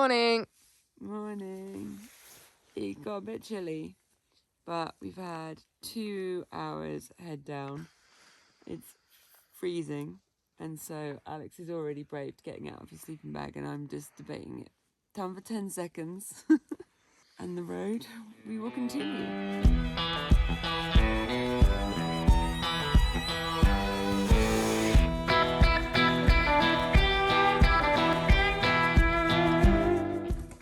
Morning. Morning. It got a bit chilly, but we've had 2 hours head down. It's freezing, and so Alex is already braved getting out of his sleeping bag, and I'm just debating it. Time for 10 seconds. And the road, we will continue.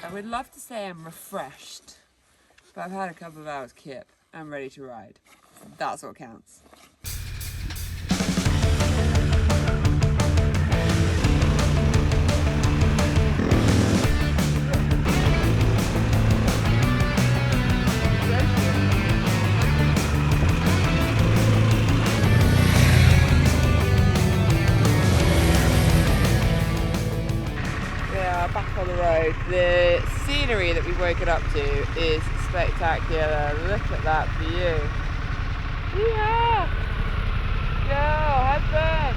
I would love to say I'm refreshed, but I've had a couple of hours kip. I'm ready to ride. That's what counts. Back on the road. The scenery that we've woken up to is spectacular. Look at that view. Yeah! Go, husband!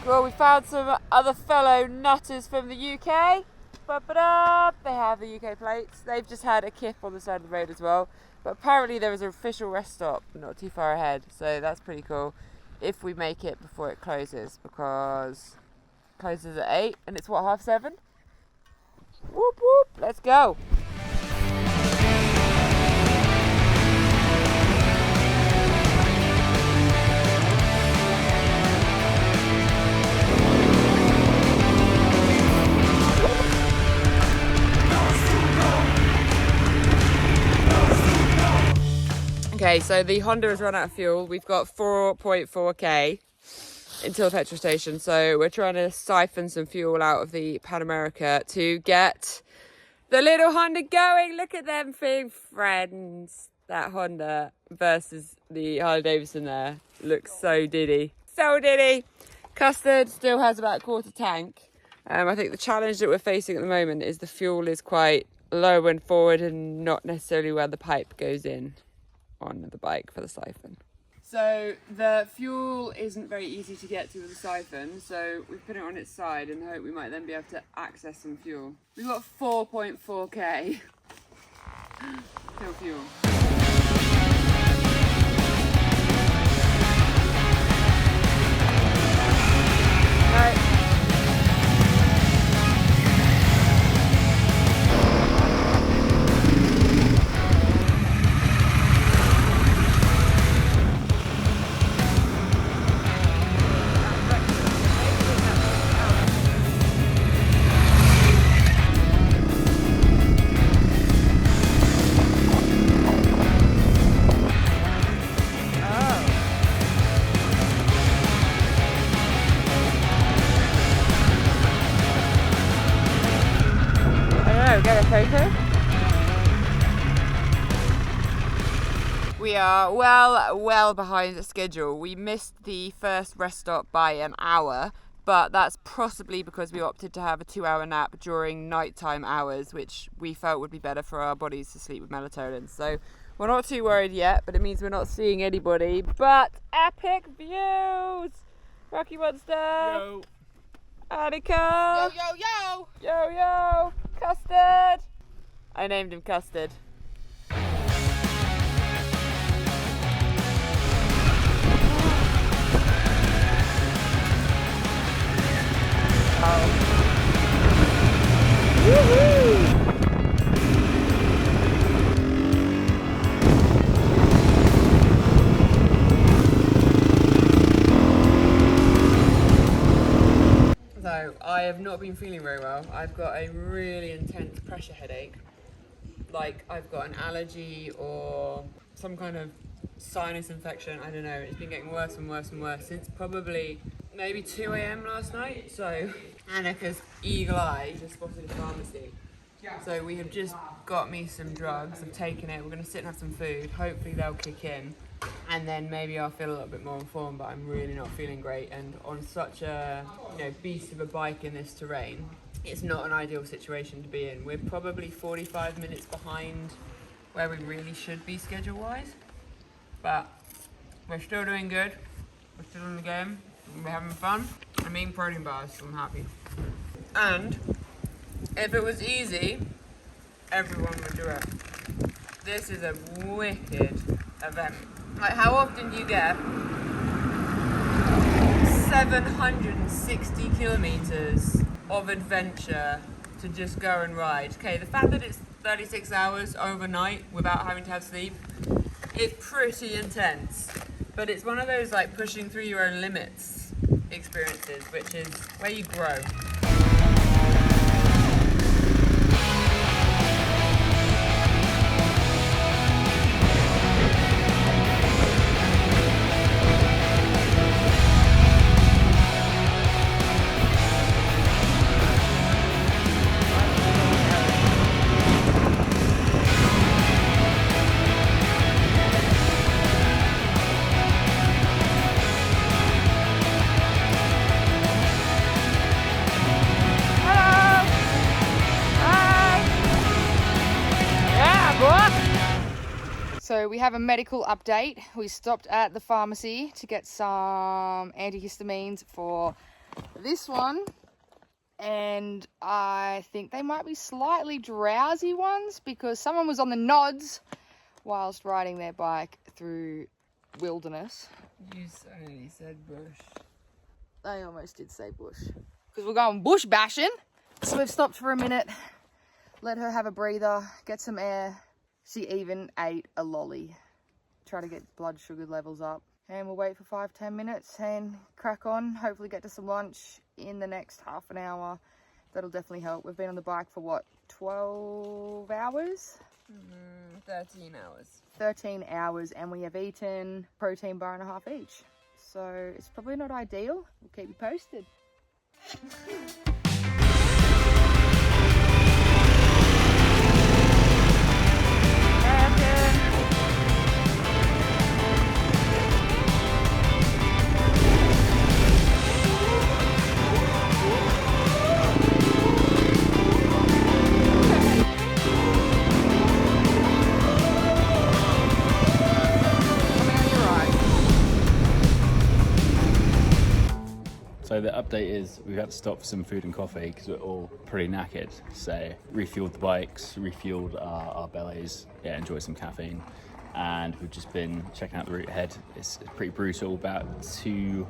Well, we found some other fellow nutters from the UK. They have the UK plates. They've just had a kip on the side of the road as well. But apparently there is an official rest stop not too far ahead. So that's pretty cool if we make it before it closes, because it closes at 8 and it's what, 7:30? Whoop whoop, let's go. Okay, so the Honda has run out of fuel. We've got 4.4k until the petrol station, so we're trying to siphon some fuel out of the Pan America to get the little Honda going. Look at them being friends. That Honda versus the Harley Davidson there looks so diddy. So diddy. Custard still has about a quarter tank. I think the challenge that we're facing at the moment is the fuel is quite low and forward and not necessarily where the pipe goes in on the bike for the siphon. So the fuel isn't very easy to get to with the siphon, so we've put it on its side and hope we might then be able to access some fuel. We've got 4.4k till fuel. Right. We are well behind the schedule. We missed the first rest stop by an hour, but that's possibly because we opted to have a 2-hour nap during nighttime hours, which we felt would be better for our bodies to sleep with melatonin. So we're not too worried yet, but it means we're not seeing anybody. But epic views! Ruckymonster! Yo! Anika! Yo, yo, yo! Yo, yo! Custard! I named him Custard. Woohoo! So, I have not been feeling very well. I've got a really intense pressure headache. Like I've got an allergy or some kind of sinus infection, I don't know. It's been getting worse and worse and worse since probably maybe 2 a.m. last night. So Anika's eagle eye just spotted a pharmacy. So we have just got me some drugs. I've taken it. We're going to sit and have some food. Hopefully they'll kick in. And then maybe I'll feel a little bit more informed, but I'm really not feeling great. And on such a, beast of a bike in this terrain, it's not an ideal situation to be in. We're probably 45 minutes behind where we really should be schedule-wise. But we're still doing good. We're still in the game. We're having fun. I'm eating protein bars, so I'm happy. And if it was easy, everyone would do it. This is a wicked event. Like, how often do you get 760 kilometers of adventure to just go and ride? Okay, the fact that it's 36 hours overnight without having to have sleep is pretty intense. But it's one of those like pushing through your own limits experiences, which is where you grow. So we have a medical update. We stopped at the pharmacy to get some antihistamines for this one. And I think they might be slightly drowsy ones because someone was on the nods whilst riding their bike through wilderness. You only said bush. I almost did say bush. Because we're going bush bashing. So we've stopped for a minute, let her have a breather, get some air. She even ate a lolly. Try to get blood sugar levels up. And we'll wait for 5-10 minutes and crack on. Hopefully get to some lunch in the next half an hour. That'll definitely help. We've been on the bike for what, 12 hours? 13 hours. 13 hours, and we have eaten protein bar and a half each. So it's probably not ideal. We'll keep you posted. So the update is we've had to stop for some food and coffee because we're all pretty knackered. So refueled the bikes, refueled our bellies, enjoyed some caffeine. And we've just been checking out the route ahead. It's pretty brutal, about 1/3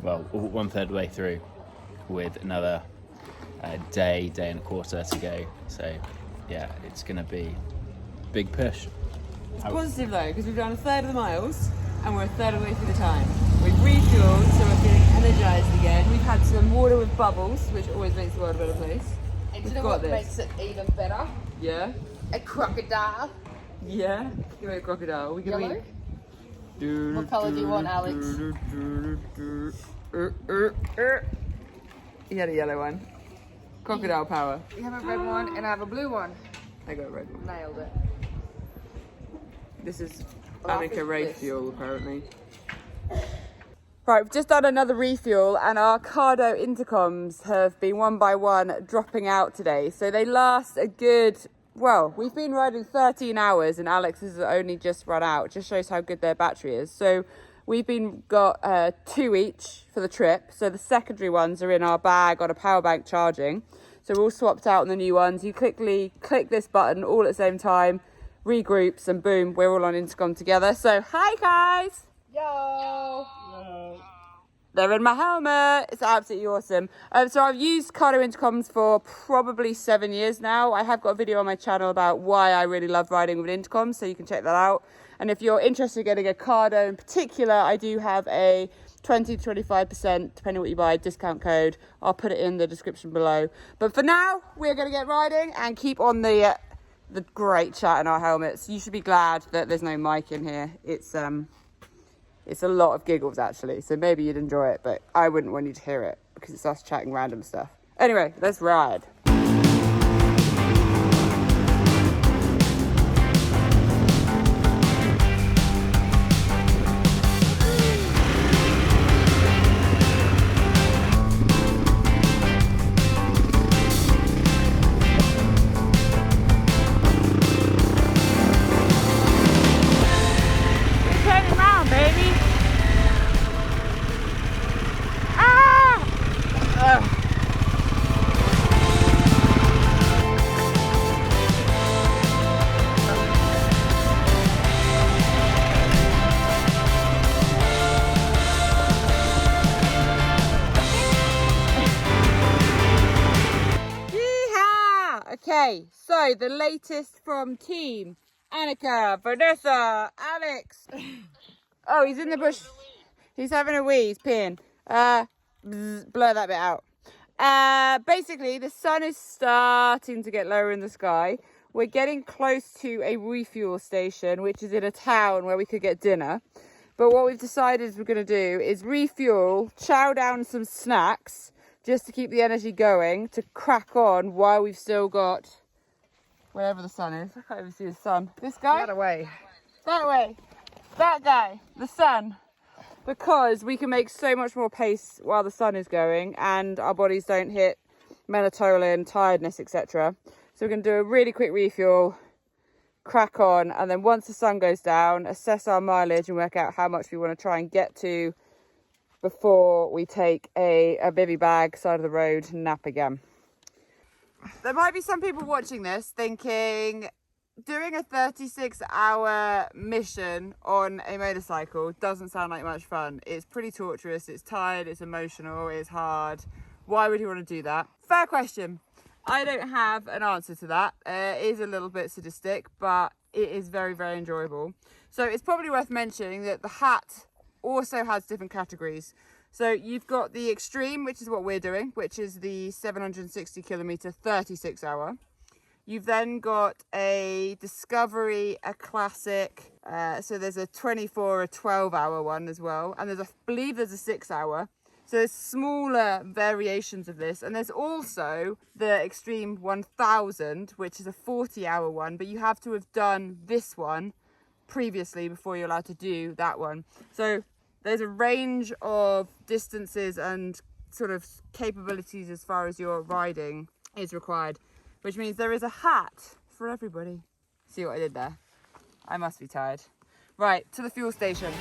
of the way through with another day and a quarter to go. So yeah, it's going to be a big push. It's positive though, because we've done a third of the miles and we're a third of the way through the time. We've refueled, so we're feeling energised again. We've had some water with bubbles, which always makes the world a better place. And do you know what makes it even better? Yeah? A crocodile. Yeah? Give me a crocodile. We can Yellow? What colour do you want, Alex? You had a yellow one. Crocodile power. You have a red one and I have a blue one. I got a red one. Nailed it. This is Anika Refuel, apparently. Right, we've just done another refuel and our Cardo intercoms have been one by one dropping out today. So they last a good, we've been riding 13 hours and Alex has only just run out. It just shows how good their battery is. So we've got 2 each for the trip. So the secondary ones are in our bag on a power bank charging. So we're all swapped out on the new ones. You quickly click this button all at the same time, regroups, and boom, we're all on intercom together. So hi guys. Yo. They're in my helmet. It's absolutely awesome. So I've used Cardo intercoms for probably 7 years now. I have got a video on my channel about why I really love riding with intercoms, so you can check that out. And if you're interested in getting a Cardo in particular, I do have a 20 to 25%, depending what you buy, discount code. I'll put it in the description below. But for now, we're going to get riding and keep on the great chat in our helmets. You should be glad that there's no mic in here. It's a lot of giggles, actually, so maybe you'd enjoy it, but I wouldn't want you to hear it because it's us chatting random stuff. Anyway, let's ride. Okay, so the latest from team Anika, Vanessa, Alex. Oh, he's in the bush. He's having a wee. He's peeing. Blur that bit out. Basically, the sun is starting to get lower in the sky. We're getting close to a refuel station, which is in a town where we could get dinner. But what we've decided we're going to do is refuel, chow down some snacks, just to keep the energy going, to crack on while we've still got wherever the sun is. I can't even see the sun. This guy? That away. That way. That guy. The sun. Because we can make so much more pace while the sun is going and our bodies don't hit melatonin, tiredness, etc. So we're going to do a really quick refuel, crack on, and then once the sun goes down, assess our mileage and work out how much we want to try and get to before we take a bivvy bag, side of the road, nap again. There might be some people watching this thinking, doing a 36-hour mission on a motorcycle doesn't sound like much fun. It's pretty torturous, it's tired, it's emotional, it's hard. Why would you want to do that? Fair question. I don't have an answer to that. It is a little bit sadistic, but it is very, very enjoyable. So it's probably worth mentioning that the hat also has different categories. So you've got the Extreme, which is what we're doing, which is the 760 kilometer 36 hour. You've then got a Discovery, a Classic. So there's a 24, a 12-hour one as well. And I believe there's a 6-hour. So there's smaller variations of this. And there's also the Extreme 1000, which is a 40-hour one. But you have to have done this one previously before you're allowed to do that one. So there's a range of distances and sort of capabilities as far as your riding is required, which means there is a hat for everybody. See what I did there? I must be tired. Right, to the fuel station.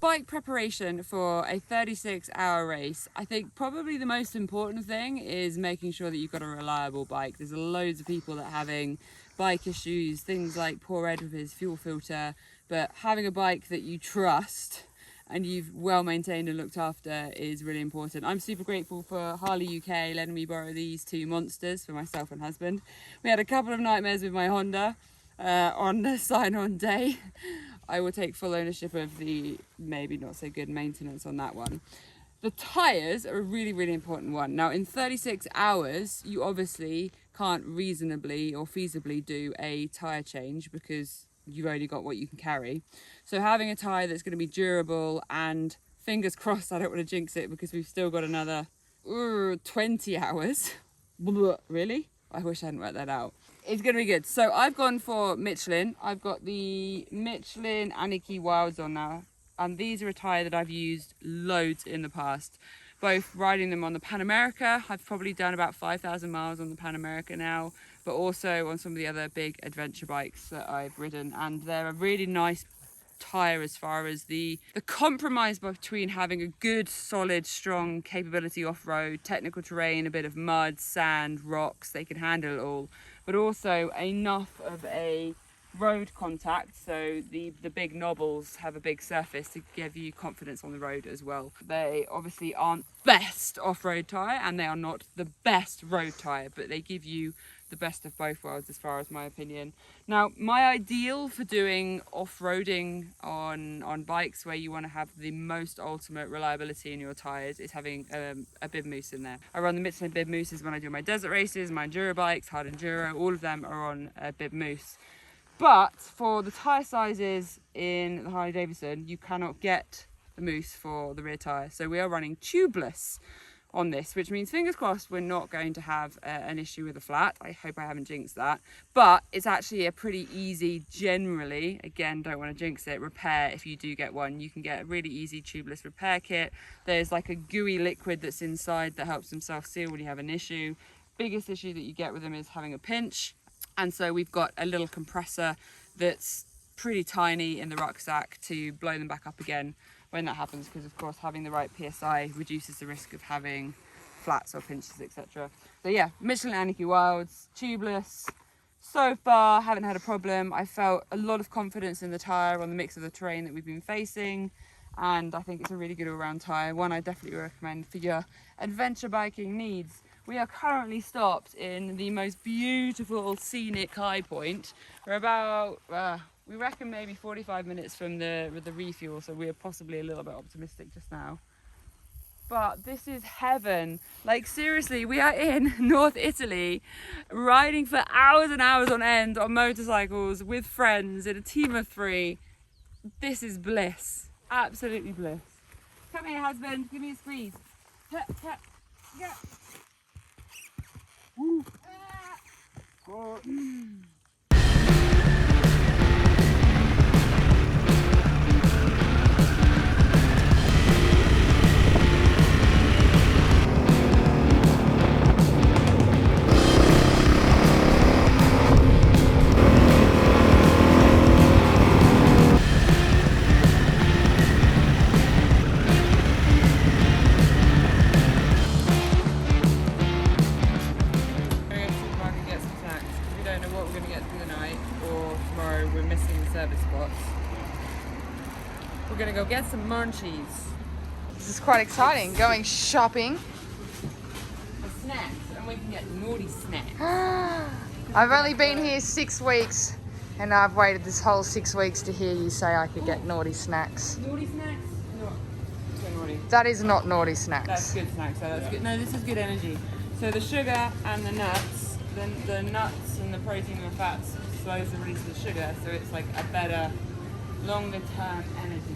Bike preparation for a 36-hour race. I think probably the most important thing is making sure that you've got a reliable bike. There's loads of people that are having bike issues, things like poor Ed with his fuel filter, but having a bike that you trust and you've well maintained and looked after is really important. I'm super grateful for Harley UK letting me borrow these two monsters for myself and husband. We had a couple of nightmares with my Honda on the sign-on day. I will take full ownership of the maybe not so good maintenance on that one. The tyres are a really, really important one. Now in 36 hours, you obviously can't reasonably or feasibly do a tyre change because you've only got what you can carry. So having a tyre that's going to be durable and fingers crossed, I don't want to jinx it because we've still got another 20 hours. Really? I wish I hadn't worked that out. It's going to be good. So I've gone for Michelin. I've got the Michelin Anika Wilds on now. And these are a tyre that I've used loads in the past. Both riding them on the Pan America. I've probably done about 5,000 miles on the Pan America now. But also on some of the other big adventure bikes that I've ridden. And they're a really nice tyre as far as the compromise between having a good, solid, strong capability off-road, technical terrain, a bit of mud, sand, rocks, they can handle it all, but also enough of a road contact, so the big knobbles have a big surface to give you confidence on the road as well. They obviously aren't best off-road tyre and they are not the best road tyre, but they give you the best of both worlds as far as my opinion. Now my ideal for doing off-roading on bikes where you want to have the most ultimate reliability in your tyres is having a bib mousse in there. I run the Michelin bib mousses when I do my desert races, my enduro bikes, hard enduro, all of them are on a bib mousse. But for the tyre sizes in the Harley Davidson, you cannot get the mousse for the rear tyre. So we are running tubeless on this, which means fingers crossed we're not going to have an issue with a flat. I hope I haven't jinxed that. But it's actually a pretty easy, generally, again, don't want to jinx it, repair if you do get one. You can get a really easy tubeless repair kit. There's like a gooey liquid that's inside that helps them self-seal when you have an issue. Biggest issue that you get with them is having a pinch. And so we've got a little compressor that's pretty tiny in the rucksack to blow them back up again when that happens, because of course having the right PSI reduces the risk of having flats or pinches, etc. So yeah, Michelin Anika Wilds, tubeless. So far, haven't had a problem. I felt a lot of confidence in the tyre on the mix of the terrain that we've been facing, and I think it's a really good all-round tyre. One I definitely recommend for your adventure biking needs. We are currently stopped in the most beautiful scenic high point. We're about, we reckon maybe 45 minutes from the refuel, so we are possibly a little bit optimistic just now. But this is heaven. Like seriously, we are in North Italy, riding for hours and hours on end on motorcycles with friends in a team of 3. This is bliss, absolutely bliss. Come here, husband, give me a squeeze. Yeah. Woo. We're gonna go get some munchies. This is quite exciting, going shopping. For snacks, and we can get naughty snacks. I've only been here 6 weeks, and I've waited this whole 6 weeks to hear you say I could get naughty snacks. Naughty snacks? No. So naughty. That is not naughty snacks. That's good snacks, so that's good. No, this is good energy. So the sugar and the nuts, the nuts and the protein and the fats slows the release of the sugar, so it's like a better, longer term energy boost.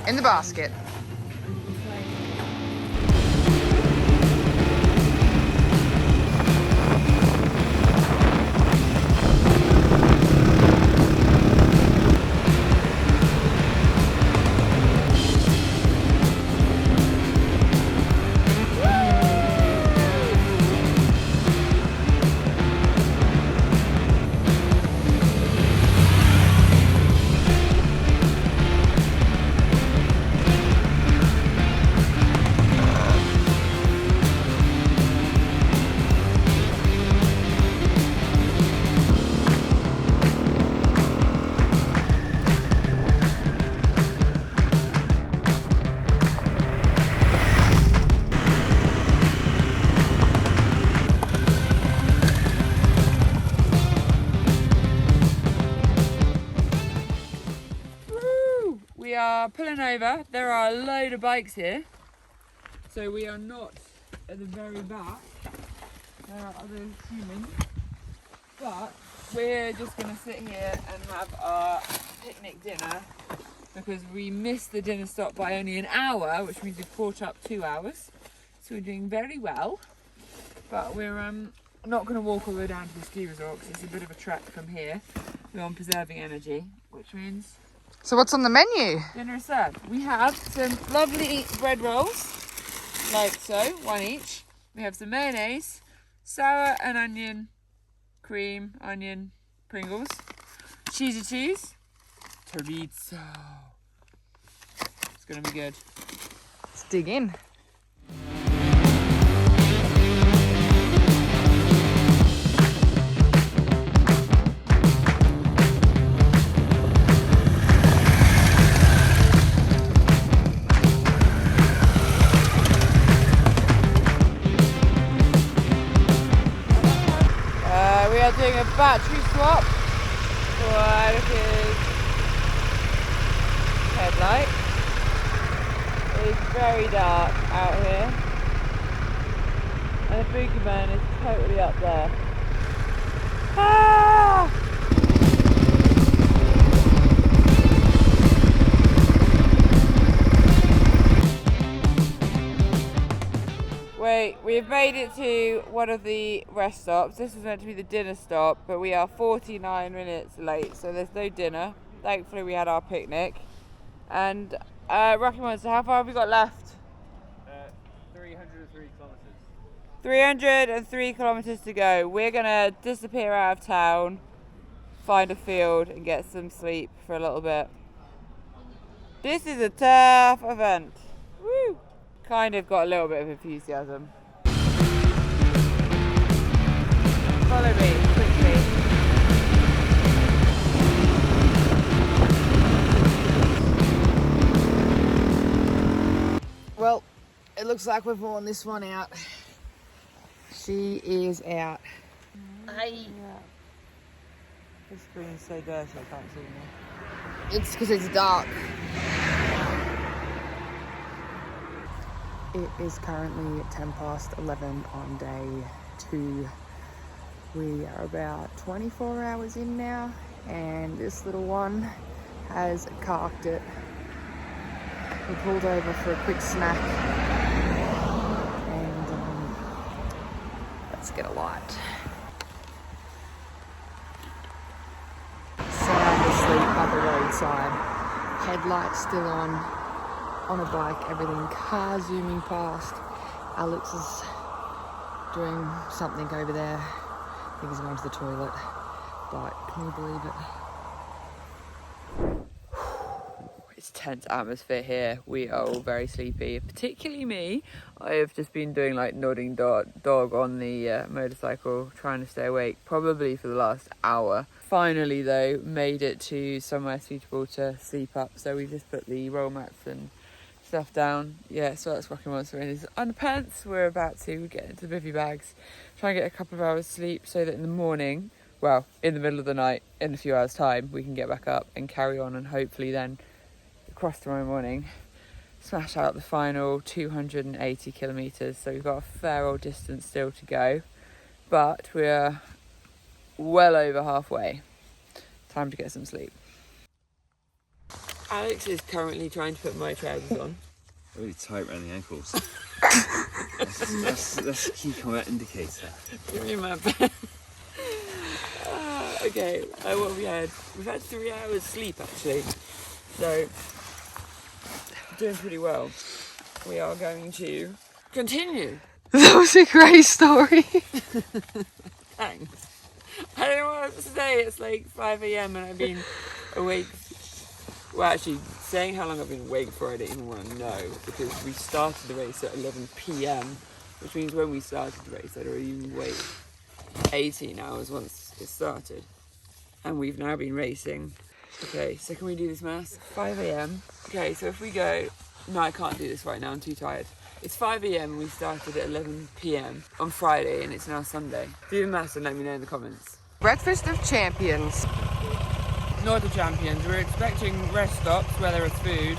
In the basket. We are pulling over. There are a load of bikes here, so we are not at the very back. There are other humans, but we're just going to sit here and have our picnic dinner because we missed the dinner stop by only an hour, which means we've caught up 2 hours, so we're doing very well. But we're not going to walk all the way down to the ski resort because it's a bit of a trek from here. We're on preserving energy, which means So what's on the menu? dinner is served. We have some lovely bread rolls, like so, 1 each. We have some mayonnaise, sour and onion, cream, onion, Pringles, cheesy cheese, chorizo. It's gonna be good. Let's dig in. We are doing a battery swap for Anika's headlight. It's very dark out here, and the boogeyman is totally up there. Ah! Wait, we've made it to one of the rest stops. This was meant to be the dinner stop, but we are 49 minutes late, so there's no dinner. Thankfully we had our picnic. And Ruckymonster, how far have we got left? 303 kilometres. 303 kilometres to go. We're gonna disappear out of town find a field and get some sleep for a little bit. This is a tough event. Woo! Kind of got a little bit of enthusiasm. Follow me quickly. Well, it looks like we've worn this one out. She is out. Hey. This screen is so dirty, I can't see me. It's because it's dark. It is currently 11 on day 2. We are about 24 hours in now, and this little one has carked it. We pulled over for a quick snack, and let's get a light. Sound asleep by the roadside. Headlight still on a bike, everything. Car zooming past. Alex is doing something over there. I think he's going to the toilet, but can you believe it? It's tense atmosphere here. We are all very sleepy, particularly me. I have just been doing like nodding dog on the motorcycle, trying to stay awake probably for the last hour. Finally though, made it to somewhere suitable to sleep up, so we just put the roll mats and stuff down. Yeah, so that's Ruckymonster in his underpants. We're about to get into the bivvy bags, try and get a couple of hours sleep so that in the morning, well, in the middle of the night, in a few hours time, we can get back up and carry on, and hopefully then across tomorrow morning smash out the final 280 kilometres. So we've got a fair old distance still to go, but we're well over halfway. Time to get some sleep. Alex is currently trying to put my trousers on. Really tight around the ankles. that's a key combat indicator. Give me my pen. Okay, what have we had? We've had 3 hours sleep actually, so doing pretty well. We are going to continue. That was a great story. Thanks. I don't know what else to say. It's like 5 a.m. and I've been awake. Well, actually, saying how long I've been awake for, I don't even want to know, because we started the race at 11 p.m, which means when we started the race, I'd already been awake 18 hours once it started. And we've now been racing. Okay, so can we do this math? 5 a.m. Okay, so if we go... No, I can't do this right now, I'm too tired. It's 5 a.m. and we started at 11 p.m. on Friday, and it's now Sunday. Do the maths and let me know in the comments. Breakfast of champions. Not the champions. We're expecting rest stops where there is food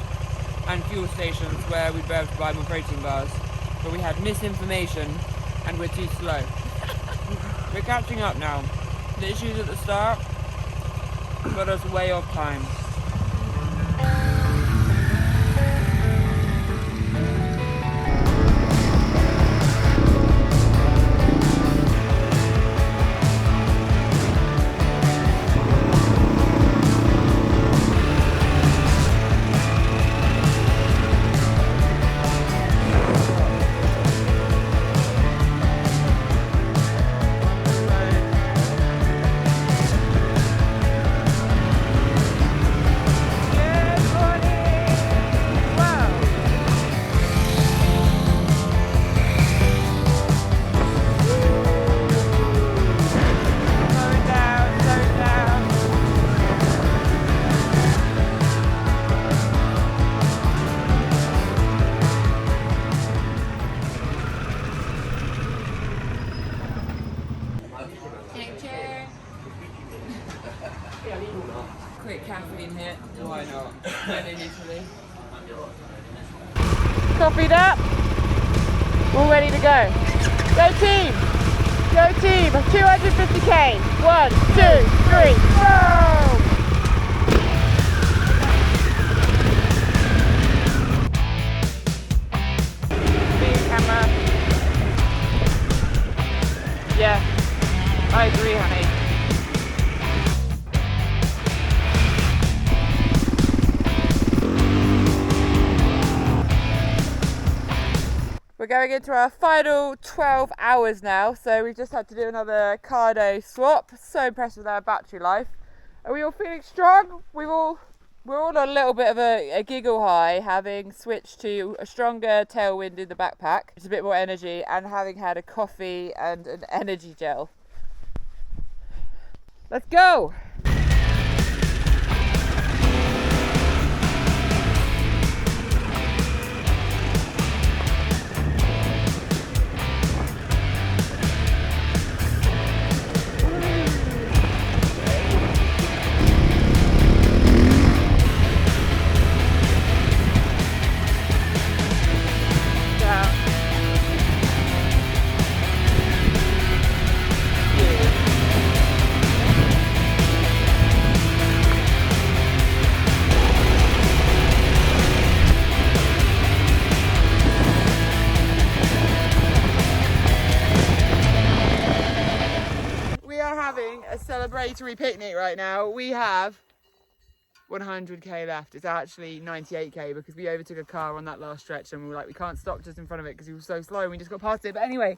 and fuel stations where we'd be able to buy more protein bars. But we had misinformation and we're too slow. We're catching up now. The issues at the start got us way off time. Quick caffeine hit. Why not? When in Italy. Coffeeed up. All ready to go. Go team! Go team! 250k. 1, 2, 3, go! Speed camera. Yeah, I agree, honey. We're going into our final 12 hours now, so we just had to do another cardio swap. So impressed with our battery life. Are we all feeling strong? We're all on a little bit of a giggle high, having switched to a stronger tailwind in the backpack. It's a bit more energy, and having had a coffee and an energy gel. Let's go! Celebratory picnic right now. We have 100k left. It's actually 98k because we overtook a car on that last stretch and we were like, we can't stop just in front of it because he was so slow and we just got past it. But anyway,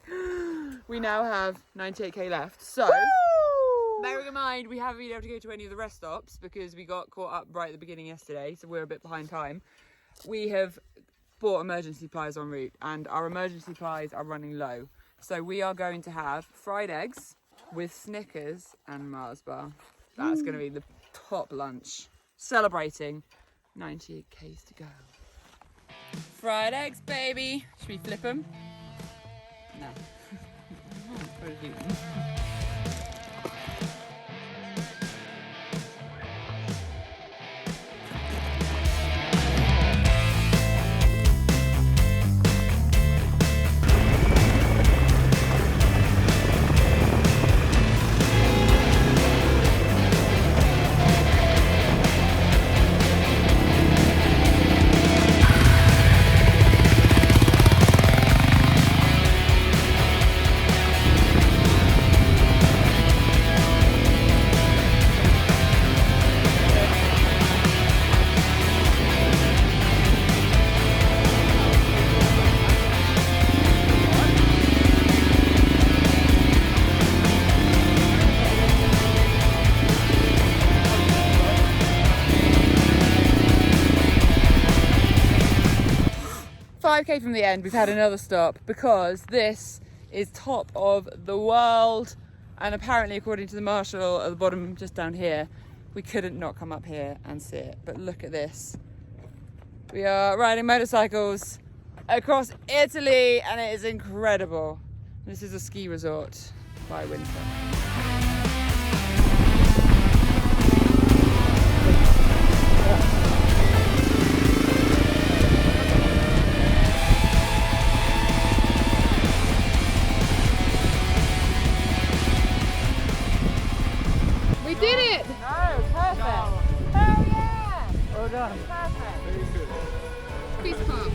we now have 98k left. So bearing in mind we haven't been able to go to any of the rest stops because we got caught up right at the beginning yesterday, so we're a bit behind time. We have bought emergency supplies en route and our emergency supplies are running low. So we are going to have fried eggs with Snickers and Mars bar. That's going to be the top lunch. Celebrating 98k's to go. Fried eggs, baby. Should we flip them? No. From the end, we've had another stop because this is top of the world, and apparently according to the marshal at the bottom just down here, we couldn't not come up here and see it. But look at this. We are riding motorcycles across Italy and it is incredible. This is a ski resort by winter. Did it! No, perfect! No. Hell yeah! Well done. Perfect. Very good. Fist pump.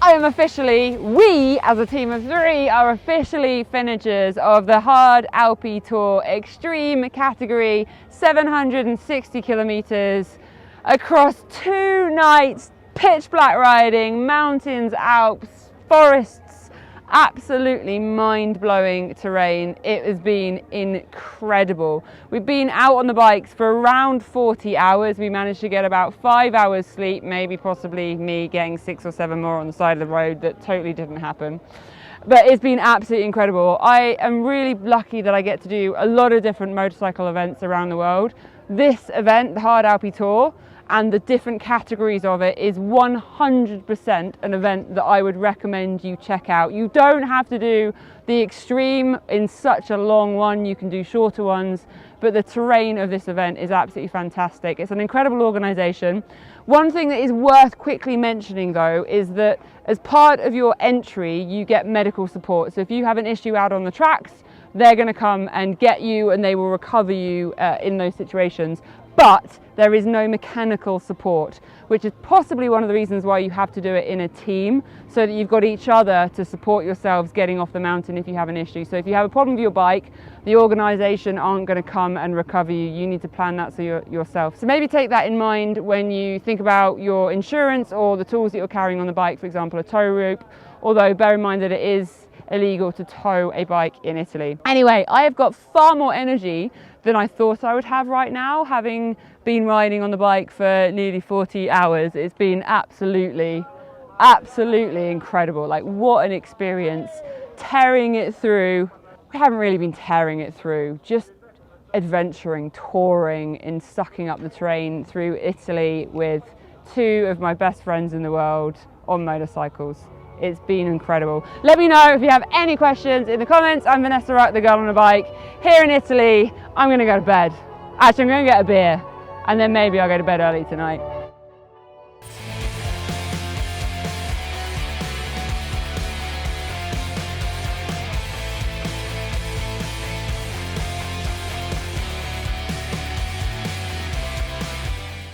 I am officially, we as a team of 3 are officially finishers of the Hard Alpi Tour Extreme category, 760 kilometers across 2 nights, pitch black riding, mountains, Alps, forests, absolutely mind-blowing terrain. It has been incredible. We've been out on the bikes for around 40 hours. We managed to get about 5 hours sleep, maybe possibly me getting 6 or 7 more on the side of the road. That totally didn't happen. But it's been absolutely incredible. I am really lucky that I get to do a lot of different motorcycle events around the world. This event, the Hard Alpi Tour, and the different categories of it is 100% an event that I would recommend you check out. You don't have to do the extreme in such a long one, you can do shorter ones, but the terrain of this event is absolutely fantastic. It's an incredible organisation. One thing that is worth quickly mentioning though is that as part of your entry you get medical support. So if you have an issue out on the tracks, they're going to come and get you and they will recover you in those situations. but there is no mechanical support, which is possibly one of the reasons why you have to do it in a team, so that you've got each other to support yourselves getting off the mountain if you have an issue. So if you have a problem with your bike, the organisation aren't going to come and recover you. You need to plan that yourself. So maybe take that in mind when you think about your insurance or the tools that you're carrying on the bike, for example, a tow rope, although bear in mind that it is illegal to tow a bike in Italy. Anyway, I have got far more energy than I thought I would have right now, having been riding on the bike for nearly 40 hours. It's been absolutely incredible. Like, what an experience. Tearing it through. We haven't really been tearing it through, just adventuring, touring and sucking up the terrain through Italy with two of my best friends in the world on motorcycles. It's been incredible. Let me know if you have any questions in the comments. I'm Vanessa Ruck, the girl on a bike. Here in Italy, I'm gonna go to bed. Actually, I'm gonna get a beer and then maybe I'll go to bed early tonight.